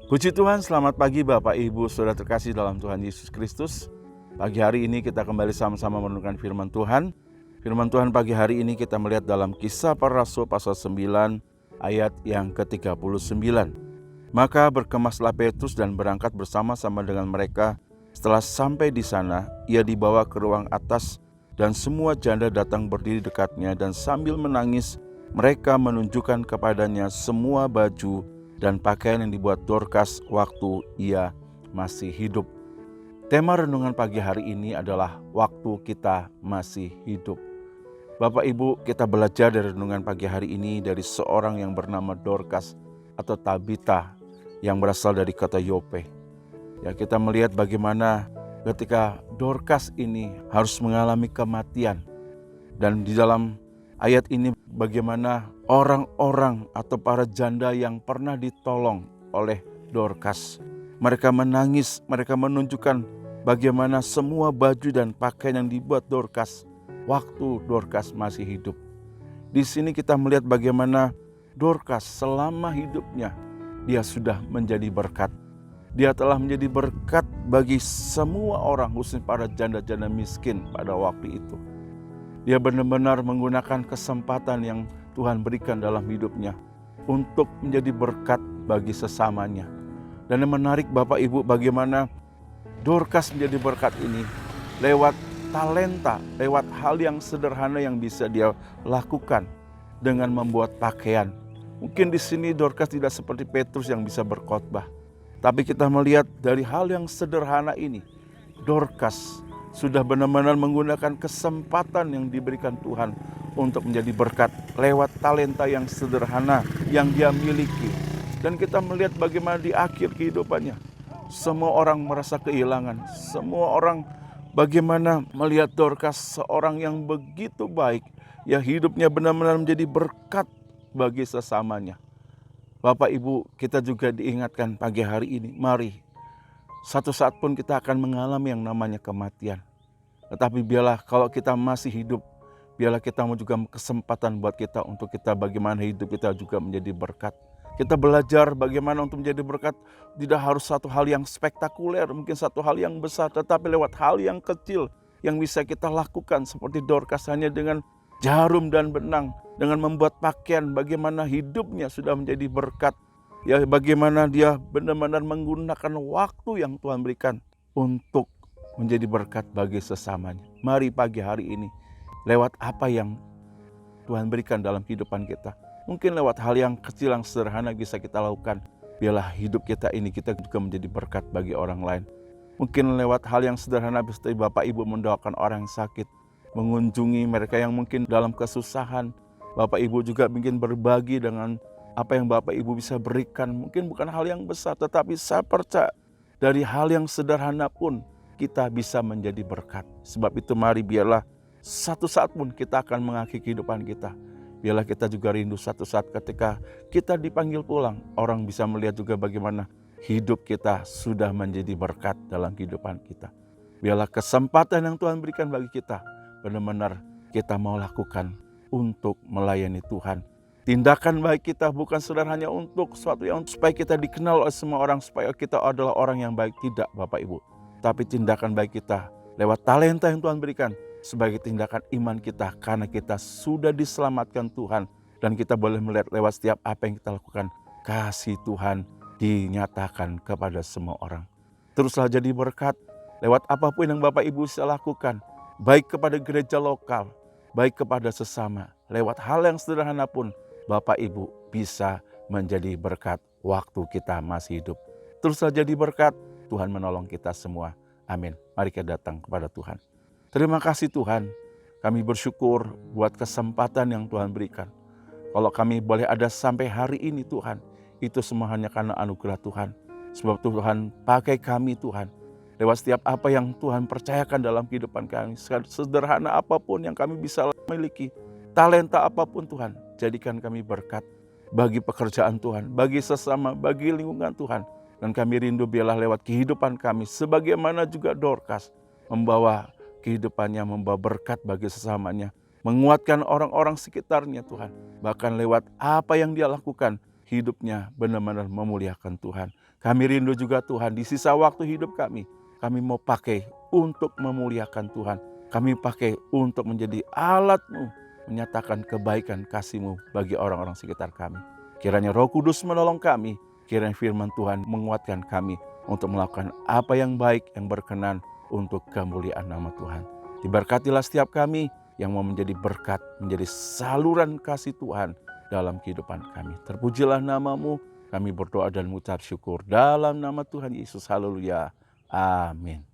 Puji Tuhan, selamat pagi Bapak Ibu Saudara terkasih dalam Tuhan Yesus Kristus. Pagi hari ini kita kembali sama-sama merenungkan firman Tuhan. Firman Tuhan pagi hari ini kita melihat dalam Kisah Para Rasul pasal 9 ayat yang ke-39. Maka berkemaslah Petrus dan berangkat bersama-sama dengan mereka. Setelah sampai di sana, ia dibawa ke ruang atas dan semua janda datang berdiri dekatnya dan sambil menangis mereka menunjukkan kepadanya semua baju dan pakaian yang dibuat Dorcas waktu ia masih hidup. Tema renungan pagi hari ini adalah waktu kita masih hidup. Bapak Ibu, kita belajar dari renungan pagi hari ini dari seorang yang bernama Dorcas atau Tabita yang berasal dari kota Yope. Ya, kita melihat bagaimana ketika Dorcas ini harus mengalami kematian. Dan di dalam ayat ini bagaimana orang-orang atau para janda yang pernah ditolong oleh Dorcas. Mereka menangis, mereka menunjukkan bagaimana semua baju dan pakaian yang dibuat Dorcas waktu Dorcas masih hidup. Di sini kita melihat bagaimana Dorcas selama hidupnya dia sudah menjadi berkat. Dia telah menjadi berkat bagi semua orang, khususnya para janda-janda miskin pada waktu itu. Dia benar-benar menggunakan kesempatan yang Tuhan berikan dalam hidupnya untuk menjadi berkat bagi sesamanya. Dan yang menarik Bapak Ibu, bagaimana Dorcas menjadi berkat ini lewat talenta, lewat hal yang sederhana yang bisa dia lakukan dengan membuat pakaian. Mungkin di sini Dorcas tidak seperti Petrus yang bisa berkhotbah, tapi kita melihat dari hal yang sederhana ini, Dorcas sudah benar-benar menggunakan kesempatan yang diberikan Tuhan untuk menjadi berkat lewat talenta yang sederhana yang dia miliki. Dan kita melihat bagaimana di akhir kehidupannya, semua orang merasa kehilangan. Semua orang bagaimana melihat Dorcas seorang yang begitu baik, yang hidupnya benar-benar menjadi berkat bagi sesamanya. Bapak Ibu, kita juga diingatkan pagi hari ini, mari satu saat pun kita akan mengalami yang namanya kematian. Tetapi biarlah kalau kita masih hidup, biarlah kita mau juga kesempatan buat kita untuk kita bagaimana hidup kita juga menjadi berkat. Kita belajar bagaimana untuk menjadi berkat, tidak harus satu hal yang spektakuler, mungkin satu hal yang besar, tetapi lewat hal yang kecil yang bisa kita lakukan seperti Dorcas hanya dengan jarum dan benang, dengan membuat pakaian, bagaimana hidupnya sudah menjadi berkat. Ya, bagaimana dia benar-benar menggunakan waktu yang Tuhan berikan untuk menjadi berkat bagi sesamanya. Mari pagi hari ini, lewat apa yang Tuhan berikan dalam kehidupan kita, mungkin lewat hal yang kecil yang sederhana bisa kita lakukan, biarlah hidup kita ini kita juga menjadi berkat bagi orang lain. Mungkin lewat hal yang sederhana seperti Bapak Ibu mendoakan orang yang sakit, mengunjungi mereka yang mungkin dalam kesusahan. Bapak Ibu juga mungkin berbagi dengan apa yang Bapak Ibu bisa berikan. Mungkin bukan hal yang besar, tetapi saya percaya dari hal yang sederhana pun kita bisa menjadi berkat. Sebab itu mari biarlah satu saat pun kita akan mengakhiri kehidupan kita. Biarlah kita juga rindu satu saat ketika kita dipanggil pulang, orang bisa melihat juga bagaimana hidup kita sudah menjadi berkat dalam kehidupan kita. Biarlah kesempatan yang Tuhan berikan bagi kita, benar-benar kita mau lakukan untuk melayani Tuhan. Tindakan baik kita bukan sekedar hanya untuk sesuatu yang supaya kita dikenal oleh semua orang, supaya kita adalah orang yang baik. Tidak Bapak Ibu. Tapi tindakan baik kita lewat talenta yang Tuhan berikan sebagai tindakan iman kita. Karena kita sudah diselamatkan Tuhan. Dan kita boleh melihat lewat setiap apa yang kita lakukan. Kasih Tuhan dinyatakan kepada semua orang. Teruslah jadi berkat lewat apapun yang Bapak Ibu bisa lakukan. Baik kepada gereja lokal, baik kepada sesama. Lewat hal yang sederhana pun Bapak Ibu bisa menjadi berkat waktu kita masih hidup. Teruslah jadi berkat, Tuhan menolong kita semua. Amin. Mari kita datang kepada Tuhan. Terima kasih Tuhan, kami bersyukur buat kesempatan yang Tuhan berikan. Kalau kami boleh ada sampai hari ini Tuhan, itu semua hanya karena anugerah Tuhan. Sebab Tuhan pakai kami Tuhan. Lewat setiap apa yang Tuhan percayakan dalam kehidupan kami. Sederhana apapun yang kami bisa miliki. Talenta apapun Tuhan, jadikan kami berkat bagi pekerjaan Tuhan, bagi sesama, bagi lingkungan Tuhan. Dan kami rindu biarlah lewat kehidupan kami, sebagaimana juga Dorcas membawa kehidupannya, membawa berkat bagi sesamanya. Menguatkan orang-orang sekitarnya Tuhan. Bahkan lewat apa yang dia lakukan, hidupnya benar-benar memuliakan Tuhan. Kami rindu juga Tuhan, di sisa waktu hidup kami mau pakai untuk memuliakan Tuhan. Kami pakai untuk menjadi alat-Mu, menyatakan kebaikan kasih-Mu bagi orang-orang sekitar kami. Kiranya Roh Kudus menolong kami, kiranya firman Tuhan menguatkan kami untuk melakukan apa yang baik, yang berkenan untuk kemuliaan nama Tuhan. Diberkatilah setiap kami yang mau menjadi berkat, menjadi saluran kasih Tuhan dalam kehidupan kami. Terpujilah nama-Mu, kami berdoa dan mengucap syukur dalam nama Tuhan Yesus. Haleluya. Amin.